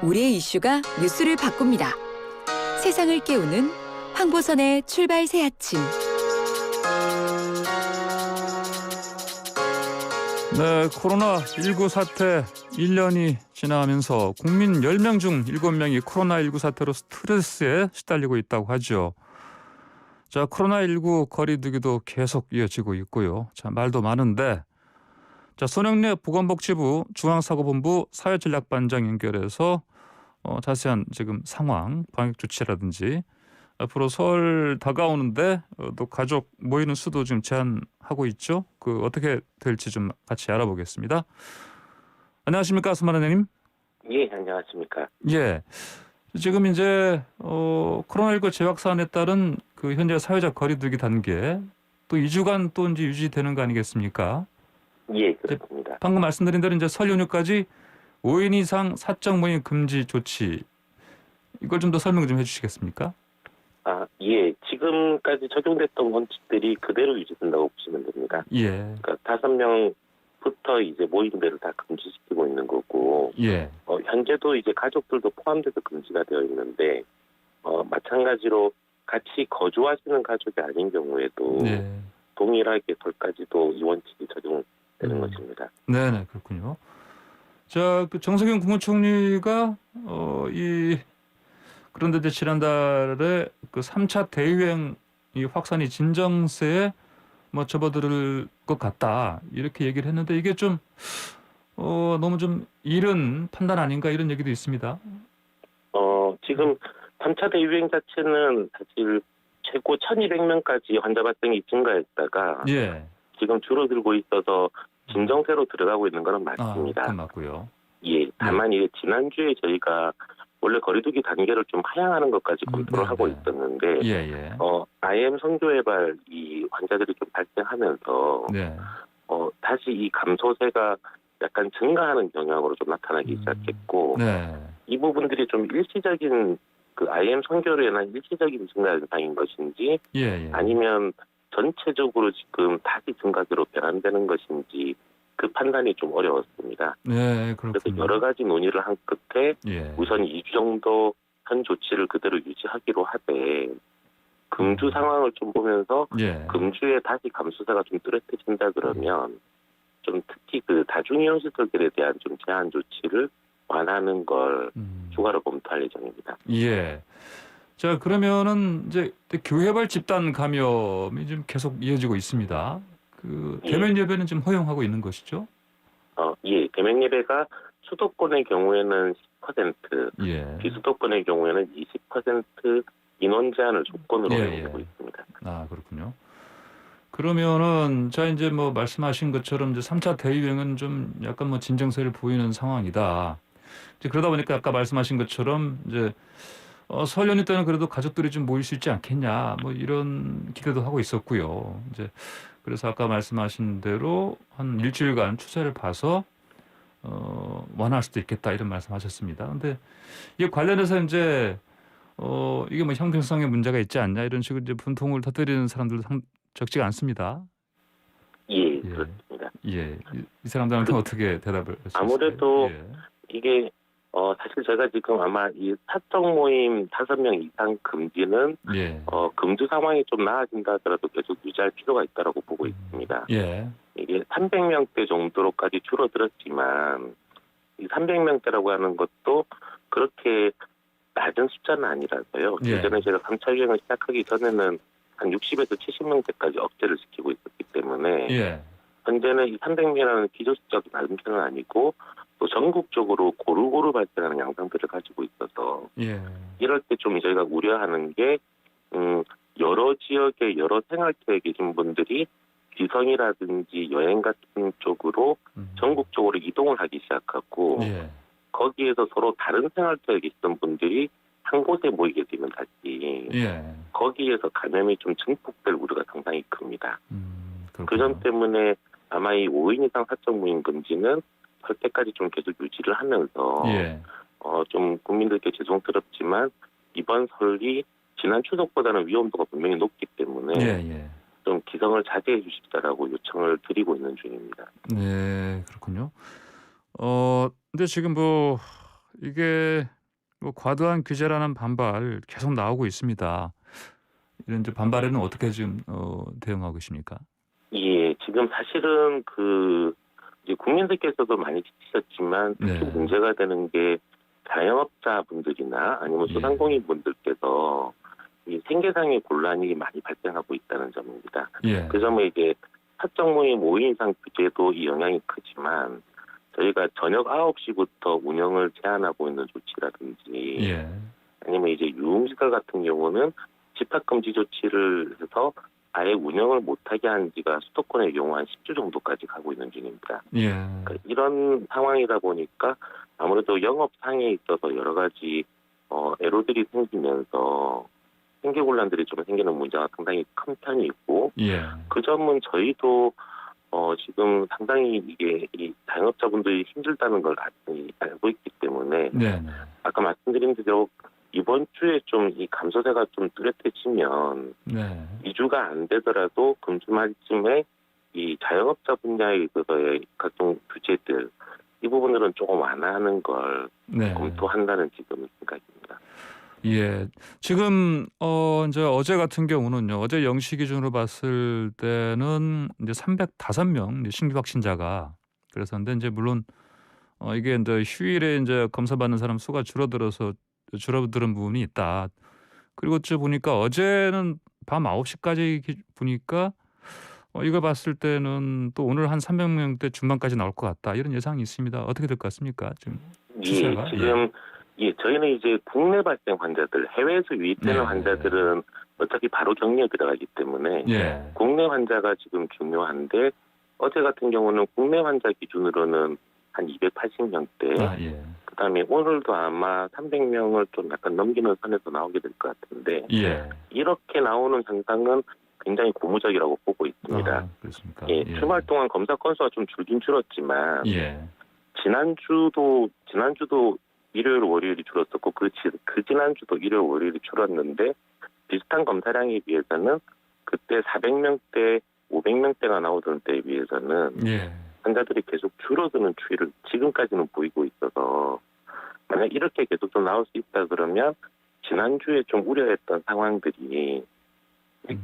우리의 이슈가 뉴스를 바꿉니다. 세상을 깨우는 황보선의 출발 새 아침. 네, 코로나19 사태 1년이 지나면서 국민 10명 중 7명이 코로나19 사태로 스트레스에 시달리고 있다고 하죠. 자, 코로나19 거리두기도 계속 이어지고 있고요. 자, 말도 많은데, 자, 손영래 보건복지부 중앙사고본부 사회전략반장 연결해서 자세한 지금 상황, 방역 조치라든지 앞으로 설 다가오는데 또 가족 모이는 수도 지금 제한하고 있죠. 그 어떻게 될지 좀 같이 알아보겠습니다. 안녕하십니까, 손만원님. 예, 안녕하십니까. 예, 지금 이제 코로나19 재확 산에 따른 그 현재 사회적 거리두기 단계 또 2주간 또 이제 유지되는 거 아니겠습니까? 예, 그렇습니다. 방금 말씀드린 대로 이제 설 연휴까지 5인 이상 사적 모임 금지 조치, 이걸 좀 더 설명 좀 해주시겠습니까? 예, 지금까지 적용됐던 원칙들이 그대로 유지된다고 보시면 됩니다. 예, 그러니까 5명부터 이제 모임들을 다 금지시키고 있는 거고, 예, 현재도 이제 가족들도 포함돼서 금지가 되어 있는데, 마찬가지로 같이 거주하시는 가족이 아닌 경우에도 네. 동일하게 설까지도 이 원칙이 적용되는 것입니다. 네네, 그렇군요. 자, 그 정세균 국무총리가 그런데 이제 지난달에 그 3차 대유행 이 확산이 진정세에 뭐 접어들 것 같다 이렇게 얘기를 했는데 이게 좀 너무 좀 이른 판단 아닌가 이런 얘기도 있습니다. 지금 3차 대유행 자체는 사실 최고 1,200명까지 환자 발생이 증가했다가 예, 지금 줄어들고 있어서 진정세로 들어가고 있는 것은 맞습니다. 그건 맞고요. 예, 다만 이게 지난주에 저희가 원래 거리두기 단계를 좀 하향하는 것까지 검토를 하고 네. 있었는데, 예, 예, IM 선교회발 이 환자들이 좀 발생하면서 네, 다시 이 감소세가 약간 증가하는 경향으로 좀 나타나기 시작했고, 네, 이 부분들이 좀 일시적인 그 IM 선교로 인한 일시적인 증가 현상인 것인지, 예, 예, 아니면 전체적으로 지금 다시 증가세로 변환되는 것인지 그 판단이 좀 어려웠습니다. 네, 그래서 그렇군요. 여러 가지 논의를 한 끝에 예, 우선 2주 정도 현 조치를 그대로 유지하기로 하되, 금주 상황을 좀 보면서 예, 금주에 다시 감소세가 좀 뚜렷해진다 그러면 좀 특히 그 다중이용 시설들에 대한 좀 제한 조치를 완화하는 걸 추가로 검토할 예정입니다. 예. 자, 그러면은 이제 교회발 집단 감염이 좀 계속 이어지고 있습니다. 그 예. 대면 예배는 지금 허용하고 있는 것이죠? 예, 대면 예배가 수도권의 경우에는 10%, 예. 비수도권의 경우에는 20% 인원 제한을 조건으로 예, 허용되고 예. 있습니다. 아, 그렇군요. 그러면은 자 이제 뭐 말씀하신 것처럼 이제 3차 대유행은 좀 약간 뭐 진정세를 보이는 상황이다. 이제 그러다 보니까 아까 말씀하신 것처럼 이제 설 연휴 때는 그래도 가족들이 좀 모일 수 있지 않겠냐, 뭐 이런 기대도 하고 있었고요. 이제 그래서 아까 말씀하신 대로 한 일주일간 추세를 봐서 완화할 수도 있겠다 이런 말씀하셨습니다. 근데 이게 관련해서 이제 이게 뭐 형평성에 문제가 있지 않냐 이런 식으로 이제 분통을 터뜨리는 사람들도 적지가 않습니다. 예, 그렇습니다. 예, 이 사람들한테 어떻게 대답을 하실까요? 아무래도 이게 사실 제가 지금 아마 이 사적 모임 5명 이상 금지는 예, 금주 상황이 좀 나아진다 하더라도 계속 유지할 필요가 있다고 보고 있습니다. 예, 이게 300명대 정도로까지 줄어들었지만 이 300명대라고 하는 것도 그렇게 낮은 숫자는 아니라서요. 예. 예전에 제가 3차 유행을 시작하기 전에는 한 60에서 70명대까지 억제를 시키고 있었기 때문에 예, 현재는 이 300명이라는 기존수적인 낮은 편은 아니고 또 전국적으로 고루고루 발생하는 양상들을 가지고 있어서 예, 이럴 때 좀 저희가 우려하는 게 여러 지역의 여러 생활터에 계신 분들이 기성이라든지 여행 같은 쪽으로 전국적으로 이동을 하기 시작하고 예, 거기에서 서로 다른 생활터에 계시던 분들이 한 곳에 모이게 되면 다시 예, 거기에서 감염이 좀 증폭될 우려가 상당히 큽니다. 그 그렇군요. 점 때문에 아마 이 5인 이상 사적 모임 금지는 설 때까지 좀 계속 유지를 하면서 예, 좀 국민들께 죄송스럽지만 이번 설이 지난 추석보다는 위험도가 분명히 높기 때문에 예, 예. 좀 기성을 자제해 주십사라고 요청을 드리고 있는 중입니다. 네, 그렇군요. 근데 지금 뭐 이게 뭐 과도한 규제라는 반발 계속 나오고 있습니다. 이런 이제 반발에는 어떻게 지금 대응하고 계십니까? 예, 지금 사실은 이제 국민들께서도 많이 지치셨지만 특히 네. 문제가 되는 게 자영업자분들이나 아니면 예. 소상공인분들께서 이 생계상의 곤란이 많이 발생하고 있다는 점입니다. 예. 그 점은 이제 사적 모임 5인 이상 규제도 이 영향이 크지만 저희가 저녁 9시부터 운영을 제한하고 있는 조치라든지 예. 아니면 이제 유흥시설 같은 경우는 집합금지 조치를 해서 아예 운영을 못하게 한 지가 수도권의 경우 한 10주 정도까지 가고 있는 중입니다. 예. 그러니까 이런 상황이다 보니까 아무래도 영업상에 있어서 여러 가지 애로들이 생기면서 생계곤란들이 좀 생기는 문제가 상당히 큰 편이고 예. 그 점은 저희도 지금 상당히 이게 이 자영업자분들이 힘들다는 걸 알고 있기 때문에 네. 아까 말씀드린 대로 이번 주에 좀 이 감소세가 좀 뚜렷해지면 네. 2주가 안 되더라도 금주말쯤에 이 자영업자 분야에 있어서의 각종 규제들 이 부분들은 조금 완화하는 걸 네. 검토한다는 지금 생각입니다. 예. 지금 이제 어제 같은 경우는요. 어제 0시 기준으로 봤을 때는 이제 305명 이제 신규 확진자가 그랬었는데 이제 물론 이게 이제 휴일에 이제 검사 받는 사람 수가 줄어드는 부분이 있다. 그리고 저 보니까 어제는 밤 9시까지 보니까 이걸 봤을 때는 또 오늘 한 300명대 중반까지 나올 것 같다. 이런 예상이 있습니다. 어떻게 될 것 같습니까? 지금 추세가? 예, 지금 저희는 이제 국내 발생 환자들, 해외에서 유입되는 예. 환자들은 어차피 바로 격리에 들어가기 때문에 예. 국내 환자가 지금 중요한데 어제 같은 경우는 국내 환자 기준으로는 한 280명대, 아, 예. 그다음에 오늘도 아마 300명을 좀 약간 넘기는 선에서 나오게 될 것 같은데 예. 이렇게 나오는 현상은 굉장히 고무적이라고 보고 있습니다. 아, 그렇습니까? 예, 주말 동안 검사 건수가 좀 줄긴 줄었지만 예. 지난주도 일요일 월요일이 줄었었고 그 지난주도 일요일 월요일이 줄었는데 비슷한 검사량에 비해서는 그때 400명대 500명대가 나오던 때에 비해서는 예. 환자들이 계속 줄어드는 추이를 지금까지는 보이고 있어서 만약 이렇게 계속 좀 나올 수 있다 그러면 지난주에 좀 우려했던 상황들이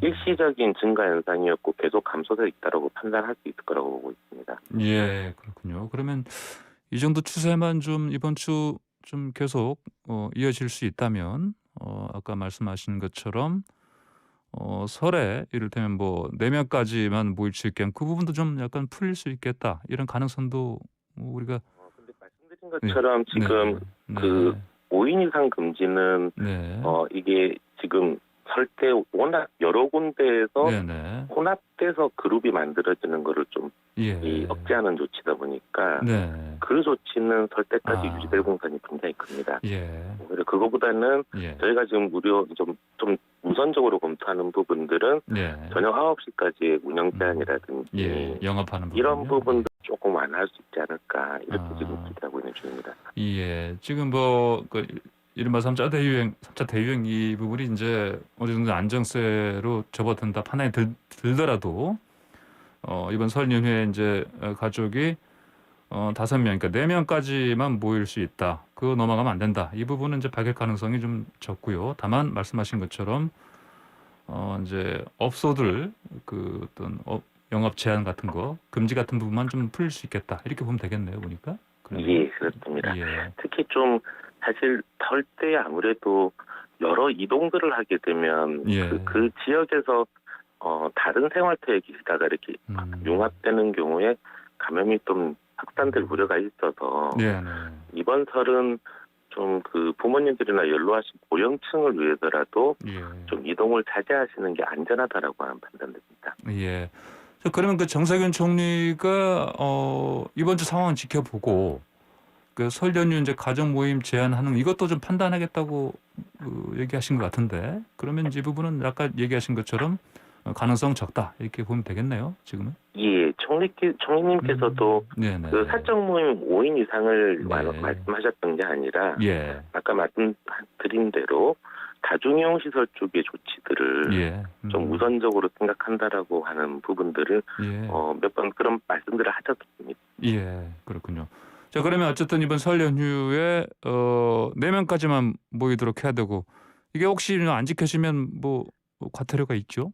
일시적인 증가 현상이었고 계속 감소돼 있다라고 판단할 수 있을 거라고 보고 있습니다. 예, 그렇군요. 그러면 이 정도 추세만 좀 이번 주 좀 계속 이어질 수 있다면 아까 말씀하신 것처럼 설에 이를테면 뭐 4명까지만 모일 수 있게 하면 그 부분도 좀 약간 풀릴 수 있겠다. 이런 가능성도 우리가 근데 말씀드린 것처럼 지금 네. 그 5인 이상 금지는 네. 이게 지금 설 때 워낙 여러 군데에서 네네. 혼합돼서 그룹이 만들어지는 거를 좀 예. 억제하는 조치다 보니까 네. 그 조치는 설 때까지 아. 유지될 공산이 굉장히 큽니다. 예. 오히려 그거보다는 예. 저희가 지금 무려 좀 우선적으로 검토하는 부분들은 네. 저녁 9시까지의 운영 제한이라든지 예. 영업하는 부분. 이런 부분도 조금 완화할 수 있지 않을까 이렇게 아. 지금 기대하고 있는 중입니다. 예. 지금 그 이른바 3차 대유행 이 부분이 이제 어느 정도 안정세로 접어든다 판단이 들더라도 이번 설 연휴에 이제 가족이 5명, 그러니까 4명까지만 모일 수 있다. 그거 넘어가면 안 된다. 이 부분은 이제 바뀔 가능성이 좀 적고요. 다만 말씀하신 것처럼 이제 업소들 그 어떤 영업 제한 같은 거, 금지 같은 부분만 좀 풀릴 수 있겠다. 이렇게 보면 되겠네요, 보니까. 그러면. 예, 그렇습니다. 예. 특히 좀 사실 설 때 아무래도 여러 이동들을 하게 되면 예. 그 지역에서 다른 생활터에 계시다가 이렇게 융합되는 경우에 감염이 좀 확산될 우려가 있어서 네, 네. 이번 설은 좀 그 부모님들이나 연로하신 고령층을 위해서라도 예. 좀 이동을 자제하시는 게 안전하다라고 하는 판단됩니다. 예. 자, 그러면 그 정세균 총리가 이번 주 상황 지켜보고 그 설 연휴 이제 가족 모임 제한하는 이것도 좀 판단하겠다고 얘기하신 것 같은데 그러면 이 부분은 아까 얘기하신 것처럼 가능성 적다 이렇게 보면 되겠네요. 지금은. 예, 총리님께서도 네네. 그 사적 모임 5인 이상을 네. 말씀하셨던 게 아니라 예. 아까 말씀드린 대로 다중이용 시설 쪽의 조치들을 예. 좀 우선적으로 생각한다라고 하는 부분들을 예. 몇 번 그런 말씀들을 하셨습니다. 예. 그렇군요. 자, 그러면 어쨌든 이번 설 연휴에 4명까지만 모이도록 해야 되고 이게 혹시 안 지켜지면 뭐 과태료가 있죠?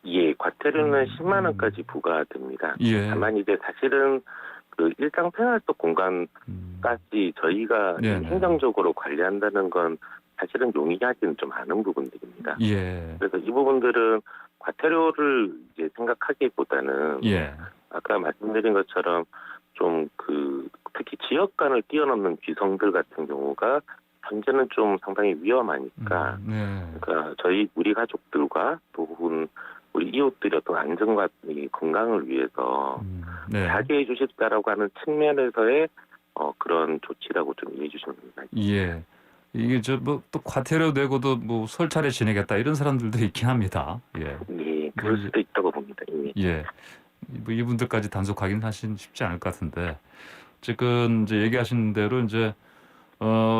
예, 과태료는 10만 음. 원까지 부과됩니다. 예. 다만 이제 사실은 그 일상생활속 공간까지 음. 저희가 네네. 행정적으로 관리한다는 건 사실은 용이하지는 좀 않은 부분들입니다. 예. 그래서 이 부분들은 과태료를 이제 생각하기보다는 예. 아까 말씀드린 것처럼 좀 특히 지역간을 뛰어넘는 귀성들 같은 경우가 현재는 좀 상당히 위험하니까 네. 그러니까 우리 가족들과 또 혹은 우리 이웃들의 어떤 안전과 이 건강을 위해서 네. 자제해 주십사라고 하는 측면에서의 그런 조치라고 좀 이해해 주시면 됩니다. 예. 이게 뭐 또 과태료 내고도 뭐 설 차례 지내겠다 이런 사람들도 있긴 합니다. 예. 예, 그럴 수도 있다고 봅니다. 예. 예. 뭐 이분들까지 단속하기는 사실 쉽지 않을 것 같은데 지금 이제 얘기하신 대로 이제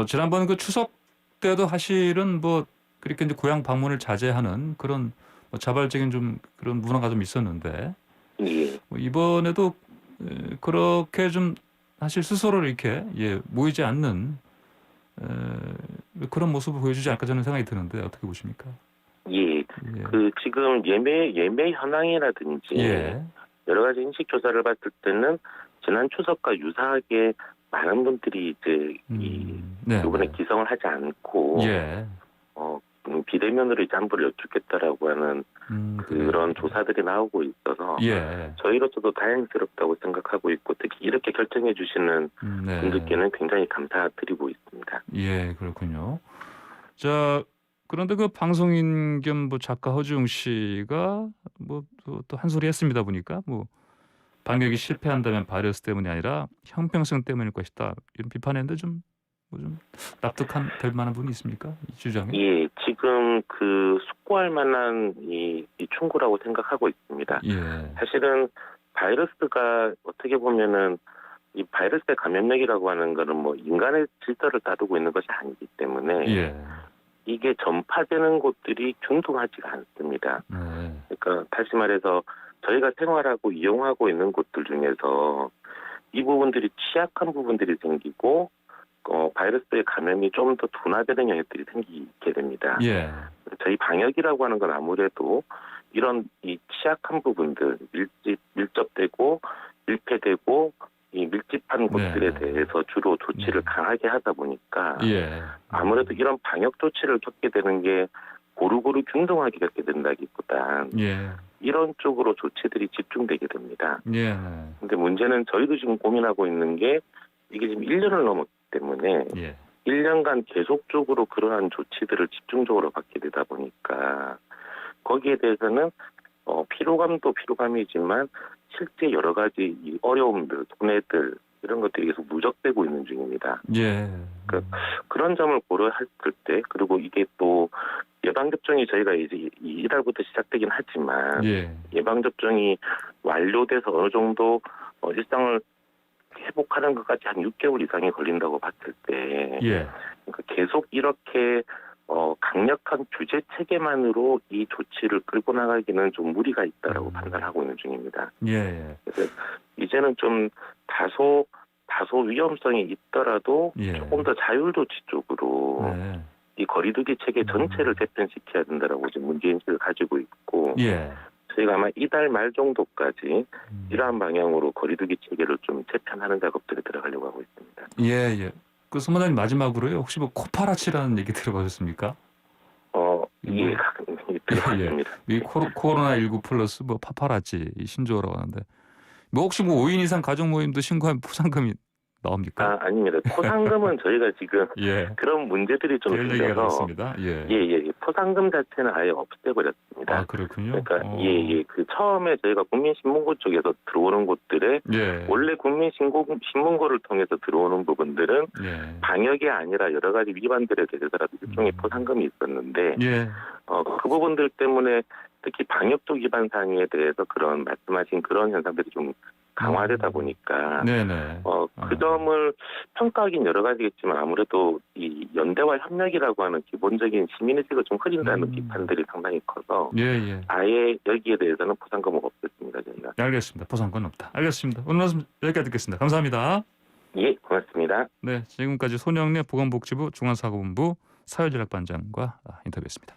지난번 그 추석 때도 사실은 뭐 그렇게 이제 고향 방문을 자제하는 그런 뭐 자발적인 좀 그런 문화가 좀 있었는데 예. 뭐 이번에도 그렇게 좀 사실 스스로를 이렇게 모이지 않는 그런 모습을 보여주지 않을까 저는 생각이 드는데 어떻게 보십니까? 예. 예. 지금 예매 현황이라든지 예. 여러 가지 인식 조사를 봤을 때는 지난 추석과 유사하게 많은 분들이 이제 네. 이번에 기성을 하지 않고 예. 비대면으로 이제 안부를 여쭙겠다라고 하는 그래요. 그런 조사들이 나오고 있어서 예. 저희로서도 다행스럽다고 생각하고 있고 특히 이렇게 결정해 주시는 네. 분들께는 굉장히 감사드리고 있습니다. 예, 그렇군요. 자, 그런데 그 방송인 겸 뭐 작가 허지웅 씨가 뭐 또 한 소리 했습니다 보니까 뭐 방역이 실패한다면 바이러스 때문이 아니라 형평성 때문일 것이다 이런 비판했는데 좀 납득될 만한 부분이 있습니까? 이 주장에? 예, 지금 숙고할 만한 이 충고라고 생각하고 있습니다. 예. 사실은 바이러스가 어떻게 보면은 이 바이러스의 감염력이라고 하는 거는 뭐 인간의 질서를 다루고 있는 것이 아니기 때문에 예. 이게 전파되는 곳들이 균등하지가 않습니다. 네. 그러니까 다시 말해서 저희가 생활하고 이용하고 있는 곳들 중에서 이 부분들이 취약한 부분들이 생기고 바이러스의 감염이 좀 더 둔화되는 영역들이 생기게 됩니다. 예. 저희 방역이라고 하는 건 아무래도 이런 이 취약한 부분들 밀접되고 밀폐되고 이 밀집한 곳들에 대해서 주로 조치를 강하게 하다 보니까 예. 아무래도 이런 방역 조치를 겪게 되는 게 고루고루 균등하게 겪게 된다기보단 예. 이런 쪽으로 조치들이 집중되게 됩니다. 예. 근데 문제는 저희도 지금 고민하고 있는 게 이게 지금 1년을 넘었기 때문에 예. 1년간 계속적으로 그러한 조치들을 집중적으로 받게 되다 보니까 거기에 대해서는 피로감도 피로감이지만 실제 여러 가지 이 어려움들, 손해들 이런 것들이 계속 누적되고 있는 중입니다. 예. 그런 점을 고려했을 때 그리고 이게 또 예방접종이 저희가 이제 1월부터 시작되긴 하지만 예방접종이 완료돼서 어느 정도 일상을 회복하는 것까지 한 6개월 이상이 걸린다고 봤을 때 그러니까 계속 이렇게 강력한 규제 체계만으로 이 조치를 끌고 나가기는 좀 무리가 있다라고 판단하고 있는 중입니다. 예. 그래서 이제는 좀 다소 위험성이 있더라도 조금 더 자율조치 쪽으로 이 거리두기 체계 전체를 재편시켜야 된다라고 지금 문제인식을 가지고 있고 저희가 아마 이달 말 정도까지 이러한 방향으로 거리두기 체계를 좀 재편하는 작업들에 들어가려고 하고 있습니다. 예. 그 소마장님 마지막으로요. 혹시 뭐 코파라치라는 얘기 들어보셨습니까? 예, 들어봤습니다. 이 코로나19 플러스 뭐 파파라치 이 신조어라고 하는데 뭐 혹시 뭐 5인 이상 가족 모임도 신고하면 포상금이 나옵니까? 아닙니다. 포상금은 저희가 지금 그런 문제들이 좀 생겨서 포상금 자체는 아예 없애버렸습니다. 아, 그렇군요. 그러니까 처음에 저희가 국민신문고 쪽에서 들어오는 곳들에 원래 국민신문고를 통해서 들어오는 부분들은 방역이 아니라 여러 가지 위반들에 대해서라도 일종의 포상금이 있었는데 그 부분들 때문에 특히 방역 쪽 위반 사항에 대해서 그런 말씀하신 그런 현상들이 좀 강화되다 보니까 그 점을 평가하기는 여러 가지겠지만 아무래도 이 연대와 협력이라고 하는 기본적인 시민의식을 좀 흐린다는 비판들이 상당히 커서 아예 여기에 대해서는 포상금은 없었습니다. 저희가. 알겠습니다. 포상금 없다. 알겠습니다. 오늘 말씀 여기까지 듣겠습니다. 감사합니다. 예, 고맙습니다. 네, 지금까지 손영래 보건복지부 중앙사고본부 사회전략반장과 인터뷰했습니다.